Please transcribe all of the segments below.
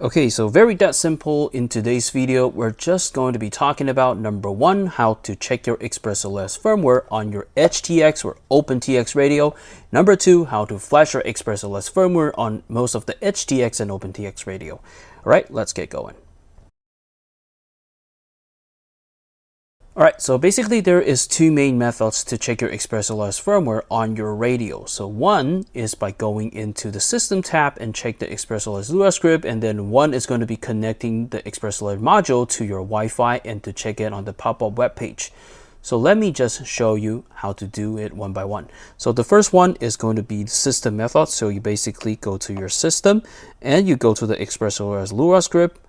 Okay, so very that simple. In today's video, we're just going to be talking about number one, how to check your ExpressLS firmware on your HTX or OpenTX radio. Number two, how to flash your ExpressLS firmware on most of the HTX and OpenTX radio. All right, let's get going. Alright, so basically there is two main methods to check your ExpressLS firmware on your radio. So one is by going into the System tab and check the ExpressLS Lua script, and then one is going to be connecting the ExpressLS module to your Wi-Fi and to check it on the pop-up web page. So let me just show you how to do it one by one. So the first one is going to be the System method. So you basically go to your System and you go to the ExpressLS Lua script.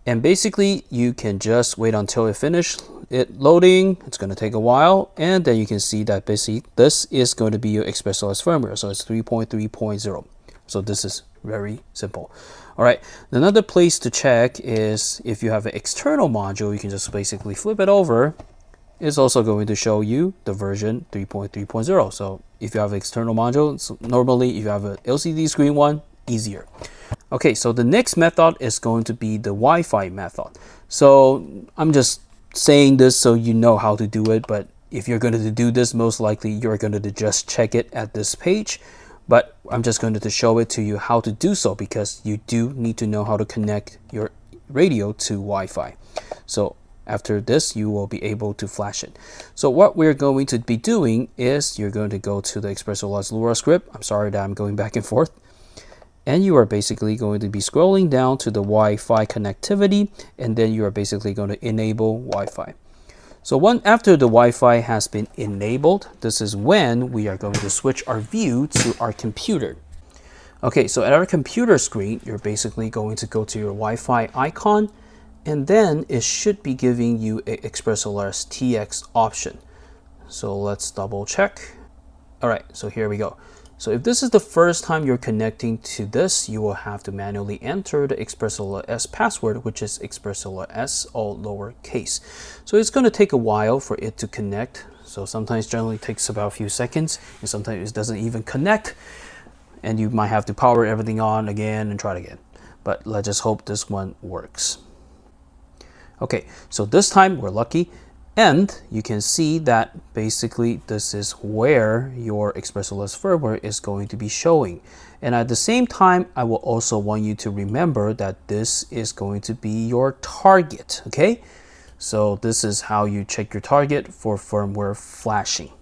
And basically, you can just wait until it finishes loading. It's going to take a while. And then you can see that basically this is going to be your ExpressLS firmware. So it's 3.3.0. So this is very simple. All right. Another place to check is if you have an external module, you can just basically flip it over. It's also going to show you the version 3.3.0. So if you have an external module, so normally if you have an LCD screen one, easier. Okay, so the next method is going to be the Wi-Fi method. So I'm just saying this so you know how to do it, but if you're going to do this, most likely you're going to just check it at this page. But I'm just going to show it to you how to do so, because you do need to know how to connect your radio to Wi-Fi. So after this, you will be able to flash it. So what we're going to be doing is you're going to go to the ExpressLS Lua script. I'm sorry that I'm going back and forth. And you are basically going to be scrolling down to the Wi-Fi connectivity, and then you are basically going to enable Wi-Fi. So after the Wi-Fi has been enabled, this is when we are going to switch our view to our computer. Okay, so at our computer screen, you're basically going to go to your Wi-Fi icon, and then it should be giving you a ExpressLS TX option. So let's double check. All right, so here we go. So if this is the first time you're connecting to this, you will have to manually enter the ExpressLS password, which is ExpressLS, all lowercase. So it's going to take a while for it to connect. So sometimes generally takes about a few seconds, and sometimes it doesn't even connect. And you might have to power everything on again and try it again. But let's just hope this one works. Okay, so this time we're lucky. And you can see that basically this is where your ExpressLS firmware is going to be showing. And at the same time, I will also want you to remember that this is going to be your target, okay? So this is how you check your target for firmware flashing.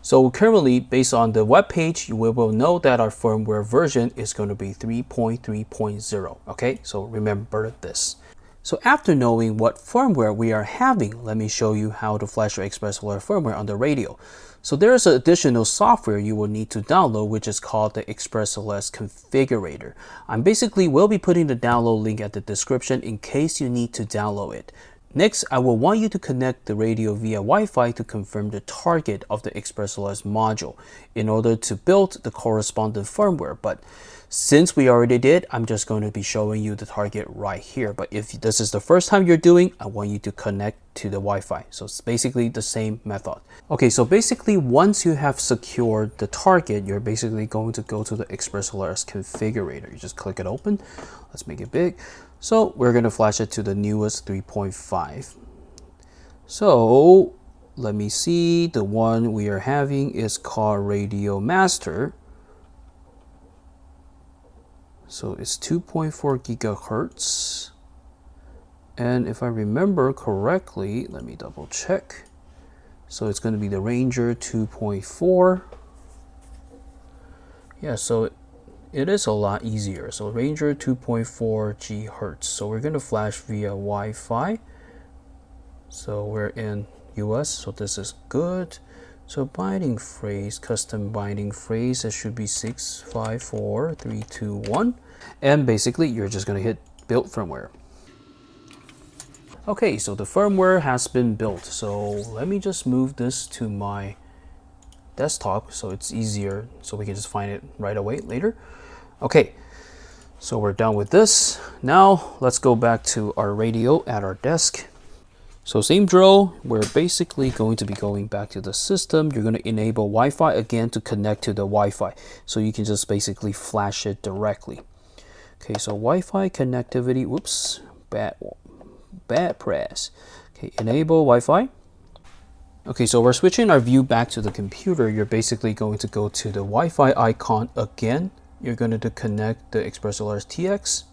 So currently, based on the web page, we will know that our firmware version is going to be 3.3.0, okay? So remember this. So after knowing what firmware we are having, let me show you how to flash your ExpressLS firmware on the radio. So there is an additional software you will need to download, which is called the ExpressLS Configurator. I basically will be putting the download link at the description in case you need to download it. Next, I will want you to connect the radio via Wi-Fi to confirm the target of the ExpressLS module in order to build the corresponding firmware. But since we already did, I'm just going to be showing you the target right here. But if this is the first time you're doing, I want you to connect to the Wi-Fi. So it's basically the same method. Okay, so basically once you have secured the target, you're basically going to go to the ExpressLS Configurator. You just click it open. Let's make it big. So we're going to flash it to the newest 3.5. So let me see. The one we are having is called Radio Master. So it's 2.4 gigahertz. And if I remember correctly, let me double check. So it's going to be the Ranger 2.4. Yeah, so it is a lot easier. So Ranger 2.4 gigahertz. So we're going to flash via Wi-Fi. So we're in US, so this is good. So binding phrase, custom binding phrase, it should be 654321. And basically, you're just going to hit build firmware. Okay, so the firmware has been built. So let me just move this to my desktop so it's easier, so we can just find it right away later. Okay, so we're done with this. Now let's go back to our radio at our desk. So same drill, we're basically going to be going back to the system. You're going to enable Wi-Fi again to connect to the Wi-Fi. So you can just basically flash it directly. Okay, so Wi-Fi connectivity, whoops, bad press. Okay, enable Wi-Fi. Okay, so we're switching our view back to the computer. You're basically going to go to the Wi-Fi icon again. You're going to connect the ExpressLRS TX.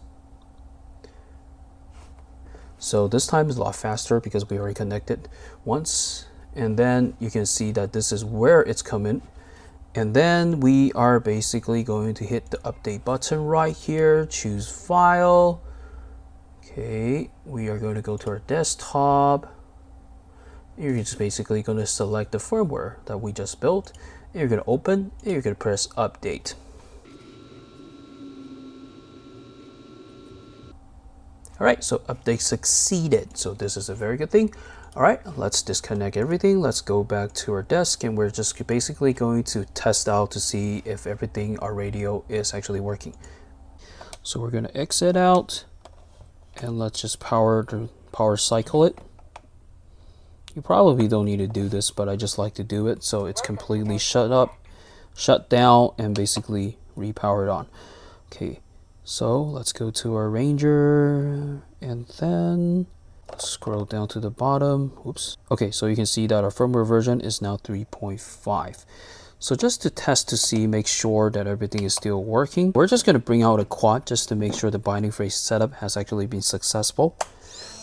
So this time is a lot faster because we already connected once. And then you can see that this is where it's coming. And then we are basically going to hit the update button right here, choose file. Okay, we are going to go to our desktop. You're just basically going to select the firmware that we just built. And you're going to open and you're going to press update. All right, so update succeeded. So this is a very good thing. All right, let's disconnect everything. Let's go back to our desk and we're just basically going to test out to see if everything, our radio is actually working. So we're going to exit out and let's just power cycle it. You probably don't need to do this, but I just like to do it. So it's completely shut down and basically repowered on. Okay, so let's go to our Ranger and then scroll down to the bottom. Oops. Okay, so you can see that our firmware version is now 3.5. So just to test to see, make sure that everything is still working, we're just going to bring out a quad just to make sure the binding phrase setup has actually been successful.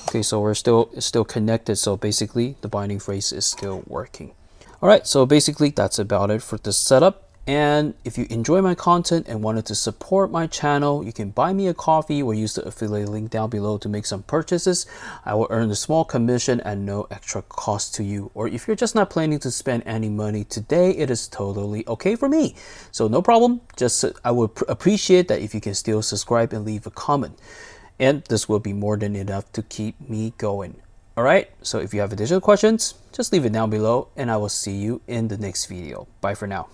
Okay, so we're still connected, so basically the binding phrase is still working. All right, so basically that's about it for this setup. And if you enjoy my content and wanted to support my channel, you can buy me a coffee or use the affiliate link down below to make some purchases. I will earn a small commission at no extra cost to you. Or if you're just not planning to spend any money today, it is totally okay for me. So no problem. Just I would appreciate that if you can still subscribe and leave a comment. And this will be more than enough to keep me going. All right, so if you have additional questions, just leave it down below and I will see you in the next video. Bye for now.